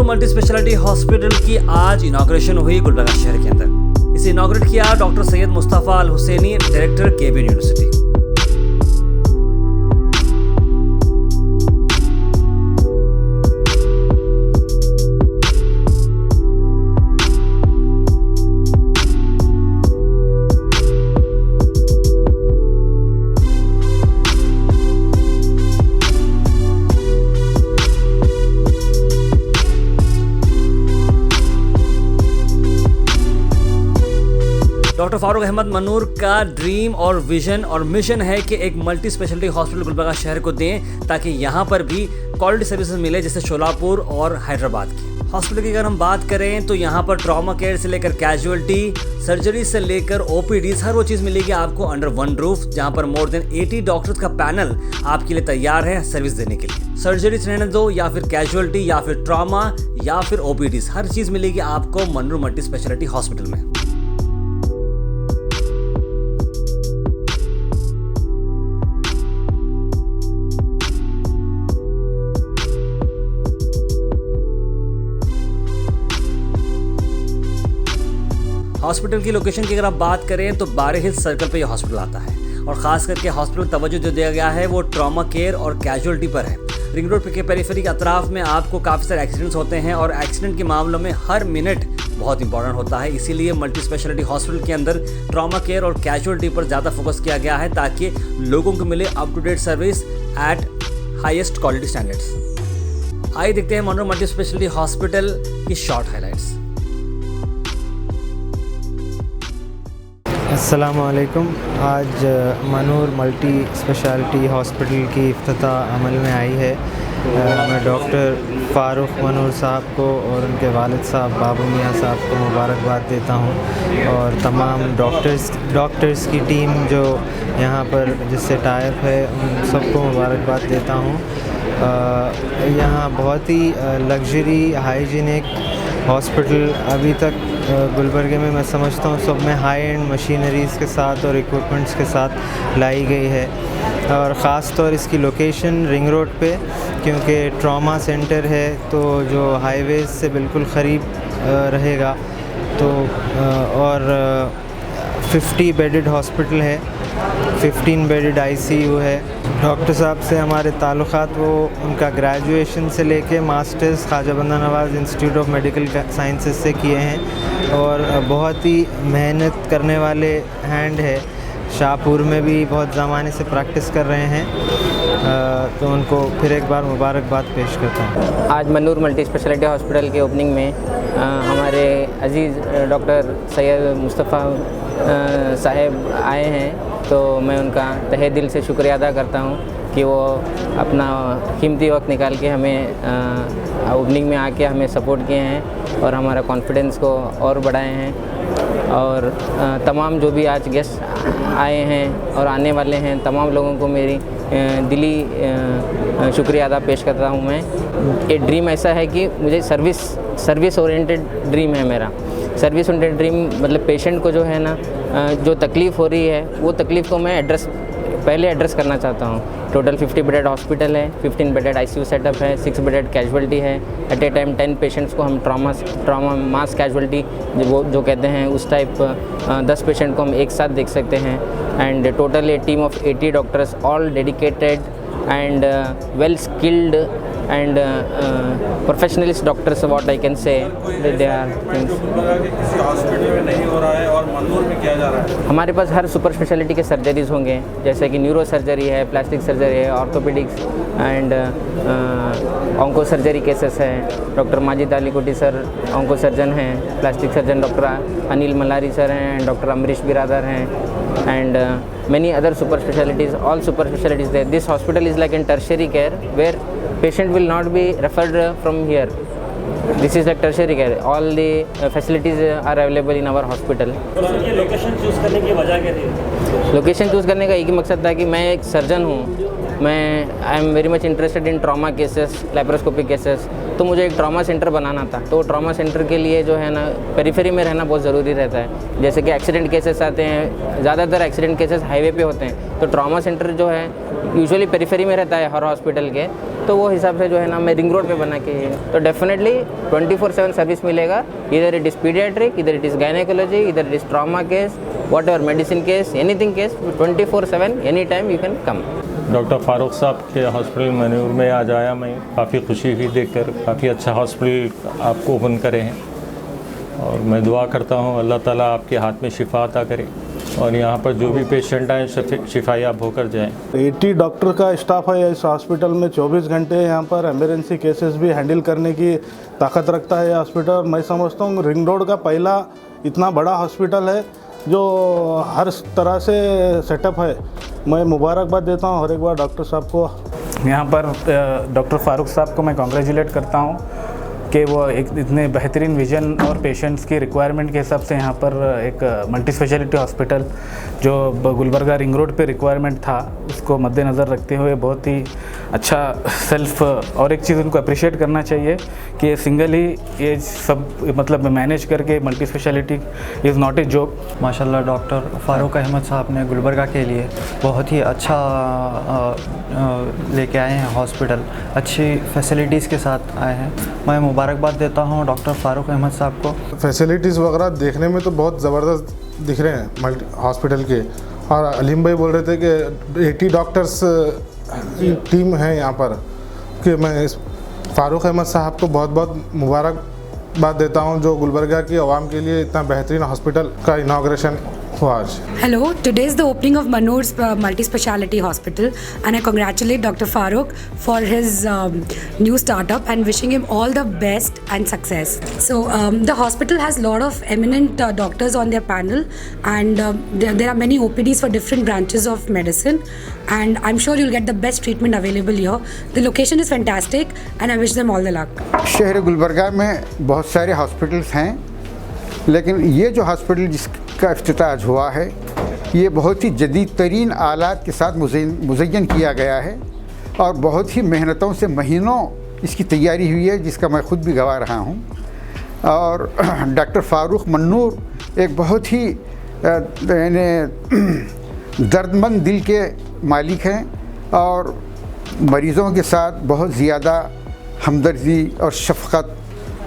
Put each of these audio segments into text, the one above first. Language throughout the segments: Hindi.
मल्टी स्पेशलिटी हॉस्पिटल की आज इनॉग्रेशन हुई गुलबर्गा शहर के अंदर। इसे इनॉग्रेट किया डॉक्टर सैयद मुस्तफ़ा अल हुसैनी, डायरेक्टर केबी यूनिवर्सिटी। डॉक्टर फारूक अहमद मनूर का ड्रीम और विजन और मिशन है कि एक मल्टी स्पेशलिटी हॉस्पिटल गुलबर्गा शहर को दें ताकि यहाँ पर भी क्वालिटी सर्विसेज मिले जैसे शोलापुर और हैदराबाद की। हॉस्पिटल की अगर हम बात करें तो यहाँ पर ट्रॉमा केयर से लेकर कैजुअलिटी, सर्जरी से लेकर ओपीडीज, हर वो चीज़ मिलेगी आपको अंडर वन रूफ, जहाँ पर मोर देन 80 डॉक्टर्स का पैनल आपके लिए तैयार है सर्विस देने के लिए। सर्जरी रहने दो या फिर कैजुअलिटी या फिर ट्रॉमा या फिर ओपीडीज, हर चीज़ मिलेगी आपको मनूर मल्टी स्पेशलिटी हॉस्पिटल में। हॉस्पिटल की लोकेशन की अगर आप बात करें तो बारे हिल्स सर्कल पे ये हॉस्पिटल आता है और ख़ास करके हॉस्पिटल तवज्जो जो दिया गया है वो ट्रॉमा केयर और कैजुअलिटी पर है। रिंग रोड के पेरिफेरी के अतराफ में आपको काफ़ी सारे एक्सीडेंट्स होते हैं और एक्सीडेंट के मामलों में हर मिनट बहुत इंपॉर्टेंट होता है, इसीलिए मल्टी स्पेशलिटी हॉस्पिटल के अंदर ट्रॉमा केयर और कैजुअलिटी पर ज़्यादा फोकस किया गया है ताकि लोगों को मिले up to date service at highest quality standards. आइए देखते हैं मनोर मल्टी स्पेशलिटी हॉस्पिटल की शॉर्ट हाइलाइट्स। अस्सलामुअलैकुम। आज मनूर मल्टी स्पेशलिटी हॉस्पिटल की इफ्तिताह अमल में आई है। मैं डॉक्टर फ़ारूक मनूर साहब को और उनके वालिद साहब बाबू मियाँ साहब को मुबारकबाद देता हूँ और तमाम डॉक्टर्स की टीम जो यहाँ पर जिससे टाइप है उन सबको मुबारकबाद देता हूँ। यहाँ बहुत ही लग्जरी हाइजीनिक हॉस्पिटल अभी तक गुलबर्गे में मैं समझता हूँ सब में हाई एंड मशीनरीज़ के साथ और इक्विपमेंट्स के साथ लाई गई है और ख़ास तौर इसकी लोकेशन रिंग रोड पे, क्योंकि ट्रॉमा सेंटर है तो जो हाईवेज़ से बिल्कुल क़रीब रहेगा तो और 50 बेडेड हॉस्पिटल है, 15 बेडेड ICU है। डॉक्टर साहब से हमारे ताल्लुक़ात वो उनका ग्रेजुएशन से लेके मास्टर्स ख्वाजा बंदा नवाज़ इंस्टीट्यूट ऑफ मेडिकल साइंसेज से किए हैं और बहुत ही मेहनत करने वाले हैंड है। शाहपुर में भी बहुत ज़माने से प्रैक्टिस कर रहे हैं, तो उनको फिर एक बार मुबारकबाद पेश करता हूँ। आज मनूर मल्टी स्पेशलिटी हॉस्पिटल के ओपनिंग में हमारे अजीज़ डॉक्टर सैयद मुस्तफ़ा साहब आए हैं, तो मैं उनका तहे दिल से शुक्रिया अदा करता हूँ कि वो अपना कीमती वक्त निकाल के हमें ओपनिंग में आके हमें सपोर्ट किए हैं और हमारा कॉन्फिडेंस को और बढ़ाए हैं। और तमाम जो भी आज गेस्ट आए हैं और आने वाले हैं तमाम लोगों को मेरी दिली शुक्रिया अदा पेश करता हूँ। मैं ये ड्रीम ऐसा है कि मुझे सर्विस ओरिएंटेड ड्रीम है मेरा। सर्विस ओरिएंटेड ड्रीम मतलब पेशेंट को जो है ना जो तकलीफ़ हो रही है वो तकलीफ़ को मैं पहले एड्रेस करना चाहता हूँ। टोटल 50 बेडेड हॉस्पिटल है, 15 बेडेड ICU सेटअप है, 6 बेडेड कैजुअलिटी है। एट ए टाइम 10 पेशेंट्स को हम ट्रॉमा मास कैजुअलिटी जो कहते हैं उस टाइप 10 पेशेंट को हम एक साथ देख सकते हैं। And total A team of 80 doctors all dedicated and well skilled and professionalist doctors, what I can say that they are things। Hospital में नहीं हो रहा है और मनूर में किया जा रहा है। हमारे पास हर सुपर स्पेशलिटी के सर्जरीज़ होंगे, जैसे कि न्यूरो सर्जरी है, प्लास्टिक सर्जरी है, orthopaedics and onco surgery cases हैं। डॉक्टर माजिद अली कोटी सर ऑन्को सर्जन हैं, plastic surgeon doctor Anil Malari sir हैं, डॉक्टर अमरीश बिरादर हैं and many other super specialties, all super specialties there. This hospital is like in tertiary care where patient will not be referred from here. This is like tertiary care. All the facilities are available in our hospital. ये लोकेशन चूज़ करने की वजह क्या थी? लोकेशन चूज़ करने का एक ही मकसद था कि मैं एक सर्जन हूँ मैं I am very much interested in trauma cases, laparoscopic cases. तो मुझे एक ट्रॉमा सेंटर बनाना था। तो ट्रॉमा सेंटर के लिए जो है ना पेरिफेरी में रहना बहुत ज़रूरी रहता है। जैसे कि एक्सीडेंट केसेस आते हैं, ज़्यादातर एक्सीडेंट केसेस हाईवे पे होते हैं, तो ट्रॉमा सेंटर जो है यूजुअली पेरिफेरी में रहता है हर हॉस्पिटल के। तो वो हिसाब से जो है ना मैं रिंग रोड पे बना के, तो डेफिनेटली 24/7 सर्विस मिलेगा। इधर इट इज़ पीडियाट्रिक, इधर इट इज़ गायनेकोलॉजी, इधर it is trauma case, what ever medicine case, anything case, 24/7 any time you can come. Doctor Farooq साहब के हॉस्पिटल मनूर में आज आया मैं, काफ़ी खुशी हुई देखकर। काफ़ी अच्छा हॉस्पिटल आपको ओपन करे हैं और मैं दुआ करता हूँ अल्लाह ताला आपके हाथ में शिफा अता करे और यहाँ पर जो भी पेशेंट आए शिफायाब होकर जाएं। 80 डॉक्टर का स्टाफ है इस हॉस्पिटल में। 24 घंटे यहाँ पर एमरजेंसी केसेस भी हैंडल करने की ताकत रखता है ये हॉस्पिटल। मैं समझता हूँ रिंग रोड का पहला इतना बड़ा हॉस्पिटल है जो हर तरह से सेटअप है। मैं मुबारकबाद देता हूँ हर एक बार डॉक्टर साहब को। यहाँ पर डॉक्टर फारूक साहब को मैं कॉन्ग्रेचुलेट करता हूँ कि वो एक इतने बेहतरीन विजन और पेशेंट्स की रिक्वायरमेंट के हिसाब से यहाँ पर एक मल्टी स्पेशलिटी हॉस्पिटल जो गुलबर्गा रिंग रोड पे रिक्वायरमेंट था उसको मद्देनज़र रखते हुए बहुत ही अच्छा सेल्फ। और एक चीज़ उनको अप्रिशिएट करना चाहिए कि सिंगल ही ये सब मतलब मैनेज करके multi speciality is not a job. माशाल्लाह डॉक्टर फारूक अहमद साहब ने गुलबर्गा के लिए बहुत ही अच्छा लेके आए हैं हॉस्पिटल, अच्छी फैसिलिटीज़ के साथ आए हैं। मैं मुबारकबाद देता हूं डॉक्टर फारूक अहमद साहब को। फैसिलिटीज़ वगैरह देखने में तो बहुत ज़बरदस्त दिख रहे हैं मल्टी हॉस्पिटल के। और अलीम भाई बोल रहे थे कि 80 डॉक्टर्स टीम है यहाँ पर, कि मैं फारूक अहमद साहब को बहुत बहुत मुबारकबाद देता हूँ जो गुलबर्गा की आवाम के लिए इतना बेहतरीन हॉस्पिटल का इनाग्रेशन हुआ आज। Hello, today is the opening of Manur's multi-speciality hospital and I congratulate Dr. Farooq for his new startup and wishing him all the best and success. So the hospital has a lot of eminent doctors on their panel and there are many OPDs for different branches of medicine and I'm sure you'll get the best treatment available here. The location is fantastic and I wish them all the luck. शहर गुलबर्गा में बहुत सारे हॉस्पिटल्स हैं, लेकिन ये जो हॉस्पिटल जिसका इफ्तिताह आज हुआ है ये बहुत ही जदीद तरीन आलात के साथ मुज़य्यन किया गया है और बहुत ही मेहनतों से महीनों इसकी तैयारी हुई है जिसका मैं ख़ुद भी गवाह रहा हूँ। और डॉक्टर फारूक मन्नूर एक बहुत ही दर्दमंद दिल के मालिक हैं और मरीज़ों के साथ बहुत ज़्यादा हमदर्दी और शफ़क़त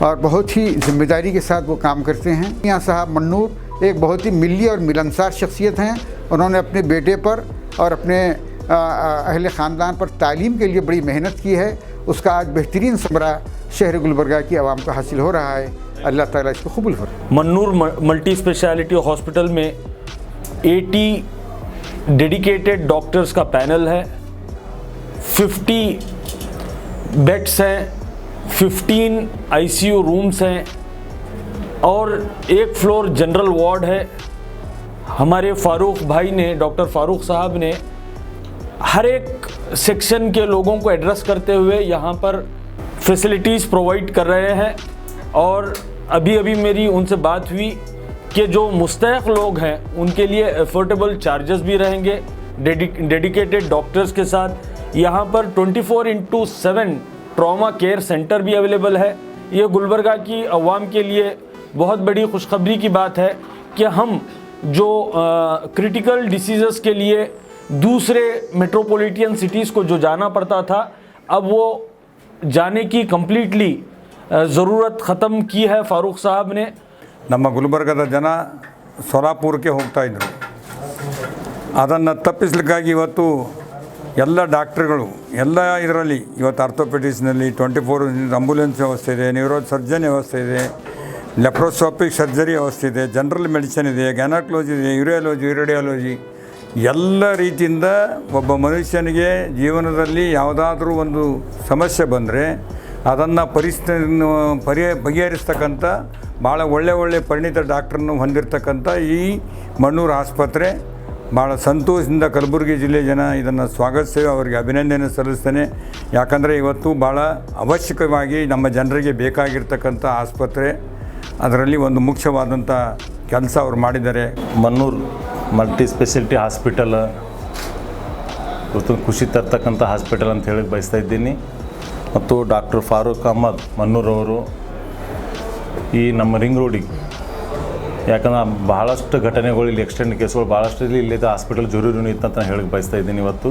और बहुत ही ज़िम्मेदारी के साथ वो काम करते हैं। मियां साहब मन्नूर एक बहुत ही मिली और मिलनसार शख्सियत हैं। उन्होंने अपने बेटे पर और अपने अहले ख़ानदान पर तालीम के लिए बड़ी मेहनत की है। उसका आज बेहतरीन समरा शहर गुलबर्गा की आवाम को हासिल हो रहा है। अल्लाह ताला इसको कबूल करे। मन्नूर मल्टी स्पेशलिटी हॉस्पिटल में 80 डेडिकेटेड डॉक्टर्स का पैनल है, 50 बेड्स हैं, 15 ICU रूम्स हैं और एक फ्लोर जनरल वार्ड है। हमारे फारूक भाई ने, डॉक्टर फारूक साहब ने हर एक सेक्शन के लोगों को एड्रेस करते हुए यहाँ पर फैसिलिटीज़ प्रोवाइड कर रहे हैं। और अभी मेरी उनसे बात हुई कि जो मुस्तहक़ लोग हैं उनके लिए अफोर्डेबल चार्जेस भी रहेंगे डेडिकेटेड डॉक्टर्स के साथ। यहाँ पर 24/7 ट्रॉमा केयर सेंटर भी अवेलेबल है। ये गुलबर्गा की आवाम के लिए बहुत बड़ी खुशखबरी की बात है कि हम जो क्रिटिकल डिसीज़ेस के लिए दूसरे मेट्रोपॉलिटन सिटीज़ को जो जाना पड़ता था, अब वो जाने की कंप्लीटली ज़रूरत ख़त्म की है फारूक साहब ने। ನಮ್ಮ ಗುಲ್ಬರ್ಗದ ಜನ ಸೊಲಾಪುರಕ್ಕೆ ಹೋಗ್ತಾ ಇದ್ದರು. ಅದನ್ನು ತಪ್ಪಿಸಲಿಕ್ಕಾಗಿ ಇವತ್ತು ಎಲ್ಲ ಡಾಕ್ಟ್ರುಗಳು ಎಲ್ಲ ಇದರಲ್ಲಿ ಇವತ್ತು ಆರ್ಥೋಪೆಡಿಕ್ಸ್ನಲ್ಲಿ 24 ಆಂಬುಲೆನ್ಸ್ ವ್ಯವಸ್ಥೆ ಇದೆ, ನ್ಯೂರೋ ಸರ್ಜನ್ ವ್ಯವಸ್ಥೆ ಇದೆ, ಲೆಪ್ರೋಸ್ಕೋಪಿಕ್ ಸರ್ಜರಿ ವ್ಯವಸ್ಥೆ ಇದೆ, ಜನರಲ್ ಮೆಡಿಸಿನ್ ಇದೆ, ಗ್ಯಾನಕಾಲಜಿ ಇದೆ, ಯೂರಿಯಾಲಜಿ, ರೇಡಿಯಾಲಜಿ, ಎಲ್ಲ ರೀತಿಯಿಂದ ಒಬ್ಬ ಮನುಷ್ಯನಿಗೆ ಜೀವನದಲ್ಲಿ ಯಾವುದಾದ್ರೂ ಒಂದು ಸಮಸ್ಯೆ ಬಂದರೆ ಅದನ್ನು ಬಗೆಹರಿಸ್ತಕ್ಕಂಥ ಭಾಳ ಒಳ್ಳೆ ಪರಿಣಿತ ಡಾಕ್ಟ್ರನ್ನು ಹೊಂದಿರತಕ್ಕಂಥ ಈ ಮಣ್ಣೂರು ಆಸ್ಪತ್ರೆ ಭಾಳ ಸಂತೋಷದಿಂದ ಕಲಬುರಗಿ ಜಿಲ್ಲೆ ಜನ ಇದನ್ನು ಸ್ವಾಗತಿಸ್ತೇವೆ, ಅವರಿಗೆ ಅಭಿನಂದನೆ ಸಲ್ಲಿಸ್ತೇನೆ. ಯಾಕಂದರೆ ಇವತ್ತು ಭಾಳ ಅವಶ್ಯಕವಾಗಿ ನಮ್ಮ ಜನರಿಗೆ ಬೇಕಾಗಿರ್ತಕ್ಕಂಥ ಆಸ್ಪತ್ರೆ, ಅದರಲ್ಲಿ ಒಂದು ಮುಖ್ಯವಾದಂಥ ಕೆಲಸ ಅವರು ಮಾಡಿದ್ದಾರೆ. मन्नूर मल्टी स्पेशलिटी हॉस्पिटल ಇವತ್ತು ಖುಷಿ ತರ್ತಕ್ಕಂಥ ಹಾಸ್ಪಿಟಲ್ ಅಂತ ಹೇಳಕ್ಕೆ ಬಯಸ್ತಾ ಇದ್ದೀನಿ. ಮತ್ತು ಡಾಕ್ಟರ್ ಫಾರೂಕ್ ಅಹಮದ್ ಮನ್ನೂರ್ ಅವರು ಈ ನಮ್ಮ ರಿಂಗ್ ರೋಡಿಗೆ, ಯಾಕಂದ್ರೆ ಭಾಳಷ್ಟು ಘಟನೆಗಳು ಇಲ್ಲಿ ಎಕ್ಸ್ಟೆಂಡ್ ಕೇಸ್ಗಳು ಭಾಳಷ್ಟು ಇಲ್ಲಿ ಹಾಸ್ಪಿಟಲ್ ಜರೂರಿನೂ ಇತ್ತಂತ ಹೇಳಕ್ಕೆ ಬಯಸ್ತಾ ಇದ್ದೀನಿ ಇವತ್ತು.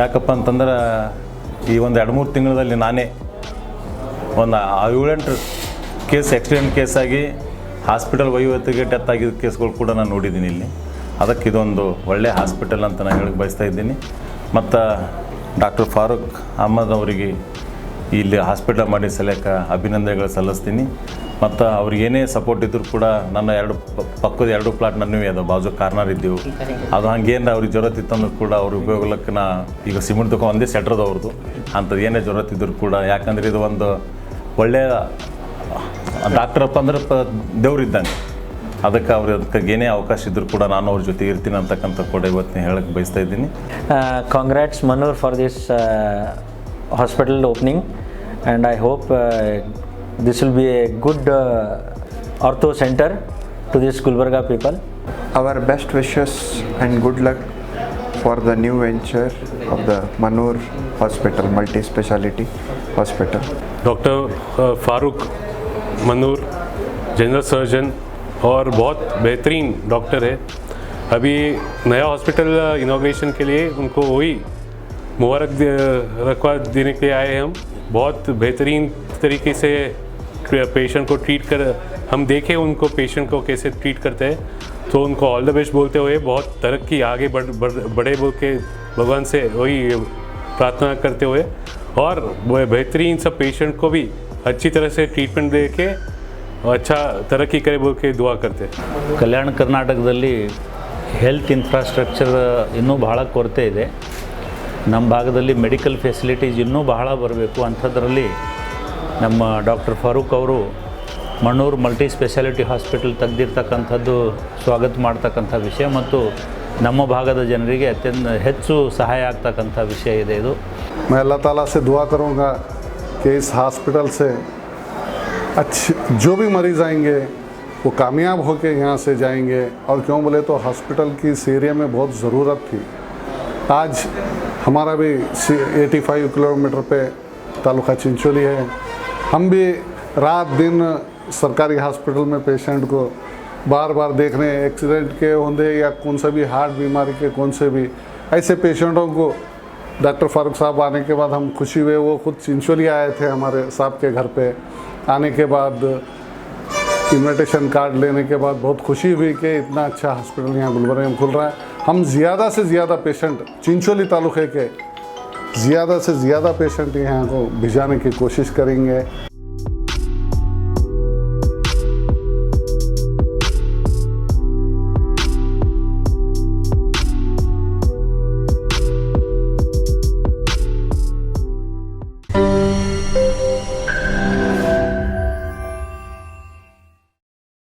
ಯಾಕಪ್ಪ ಅಂತಂದ್ರೆ ಈ ಒಂದು 2-3 ತಿಂಗಳಲ್ಲಿ ನಾನೇ ಒಂದು 7-8 ಕೇಸ್ ಆಕ್ಸಿಡೆಂಟ್ ಕೇಸಾಗಿ ಹಾಸ್ಪಿಟಲ್ ವೈವತ್ತಿಗೆ ಡೆತ್ ಆಗಿದ್ದ ಕೇಸ್ಗಳು ಕೂಡ ನಾನು ನೋಡಿದ್ದೀನಿ ಇಲ್ಲಿ. ಅದಕ್ಕೆ ಇದೊಂದು ಒಳ್ಳೆಯ ಹಾಸ್ಪಿಟಲ್ ಅಂತ ನಾನು ಹೇಳಕ್ಕೆ ಬಯಸ್ತಾ ಇದ್ದೀನಿ. ಮತ್ತು ಡಾಕ್ಟರ್ ಫಾರೂಕ್ ಅಹಮದ್ ಅವರಿಗೆ ಇಲ್ಲಿ ಹಾಸ್ಪಿಟಲ್ ಮಾಡಿ ಸಲಕ್ಕೆ ಅಭಿನಂದನೆಗಳು ಸಲ್ಲಿಸ್ತೀನಿ. ಮತ್ತು ಅವ್ರಿಗೆ ಏನೇ ಸಪೋರ್ಟ್ ಇದ್ದರೂ ಕೂಡ ನನ್ನ ಪಕ್ಕದ 2 ಪ್ಲಾಟ್ ನನ್ನವೇ ಅದು ಬಾಜು ಕಾರ್ನರ್ ಇದ್ದೆವು. ಅದು ಹಂಗೇನು ಅವ್ರಿಗೆ ಜರೂರತ್ ಇತ್ತಂದ್ರೆ ಕೂಡ ಅವ್ರ ಉಪಯೋಗಕ್ಕೆ ನಾ ಈಗ ಸಿಮೆಂಟ್ ದುಕಾನ್ ಒಂದೇ ಸೆಟ್ರದ ಅವ್ರದ್ದು ಅಂಥದ್ದು ಏನೇ ಜರೂರತ್ ಇದ್ದರೂ ಕೂಡ, ಯಾಕಂದರೆ ಇದು ಒಂದು ಒಳ್ಳೆಯ ಡಾಕ್ಟ್ರಪ್ಪ ಅಂದ್ರೆ ದೇವ್ರಿದ್ದಂಗೆ. ಅದಕ್ಕೆ ಅದಕ್ಕೆ ಏನೇ ಅವಕಾಶ ಇದ್ದರೂ ಕೂಡ ನಾನು ಅವ್ರ ಜೊತೆಗೆ ಇರ್ತೀನಿ ಅಂತಕ್ಕಂಥ ಕೂಡ ಇವತ್ತು ಹೇಳಕ್ಕೆ ಬಯಸ್ತಾ ಇದ್ದೀನಿ. Congrats Manur for this hospital opening, and I hope this will be a good ortho center to this Gulbarga people. Our best wishes and good luck for the new venture of the Manur Hospital, multi-speciality hospital. Doctor Farooq Manur general surgeon और बहुत बेहतरीन डॉक्टर है. अभी नया हॉस्पिटल इनॉग्रेशन के लिए उनको वही मुबारक देने के लिए आए हैं हम. बहुत बेहतरीन तरीके से पेशेंट को ट्रीट कर हम देखे उनको पेशेंट को कैसे ट्रीट करते हैं, तो उनको ऑल द बेस्ट बोलते हुए बहुत तरक्की आगे बढ़े बोल के भगवान से वही प्रार्थना करते हुए, और बेहतरीन सब पेशेंट को भी अच्छी तरह से ट्रीटमेंट दे के अच्छा तरक्की करे बोल के दुआ करते हैं. ಕಲ್ಯಾಣ ಕರ್ನಾಟಕದಲ್ಲಿ ಹೆಲ್ತ್ ಇನ್ಫ್ರಾಸ್ಟ್ರಕ್ಚರ್ ಇನ್ನೂ ಬಹಳ ಕೊರತೆ ಇದೆ. ನಮ್ಮ ಭಾಗದಲ್ಲಿ ಮೆಡಿಕಲ್ ಫೆಸಿಲಿಟೀಸ್ ಇನ್ನೂ ಬಹಳ ಬರಬೇಕು. ಅಂಥದ್ರಲ್ಲಿ ನಮ್ಮ ಡಾಕ್ಟರ್ ಫಾರೂಕ್ ಅವರು ಮಣ್ಣೂರು ಮಲ್ಟಿ ಸ್ಪೆಷಾಲಿಟಿ ಹಾಸ್ಪಿಟಲ್ ತೆಗೆದಿರ್ತಕ್ಕಂಥದ್ದು ಸ್ವಾಗತ ಮಾಡ್ತಕ್ಕಂಥ ವಿಷಯ ಮತ್ತು ನಮ್ಮ ಭಾಗದ ಜನರಿಗೆ ಅತ್ಯಂತ ಹೆಚ್ಚು ಸಹಾಯ ಆಗ್ತಕ್ಕಂಥ ವಿಷಯ ಇದೆ ಇದು. मैं अल्लाह ताला से दुआ करूँगा कि इस हॉस्पिटल से अच्छे जो भी मरीज़ आएंगे वो कामयाब होकर यहाँ से जाएंगे. और क्यों बोले तो हॉस्पिटल की इस एरिया में बहुत ज़रूरत थी. आज हमारा भी 85 किलोमीटर पे तालुका चिंचोली है. हम भी रात दिन सरकारी हॉस्पिटल में पेशेंट को बार बार देख रहे हैं. एक्सीडेंट के होंगे या कौन सा भी हार्ट बीमारी के कौन से भी ऐसे पेशेंटों को डॉक्टर फारूक साहब आने के बाद हम खुशी हुए. वो खुद चिंचोली आए थे हमारे साहब के घर पे. आने के बाद इन्विटेशन कार्ड लेने के बाद बहुत खुशी हुई कि इतना अच्छा हॉस्पिटल यहाँ गुलबर्गा में खुल रहा है. हम ज़्यादा से ज़्यादा पेशेंट चिंचोली तालुके के ज़्यादा से ज़्यादा पेशेंट यहाँ को भिजाने की कोशिश करेंगे.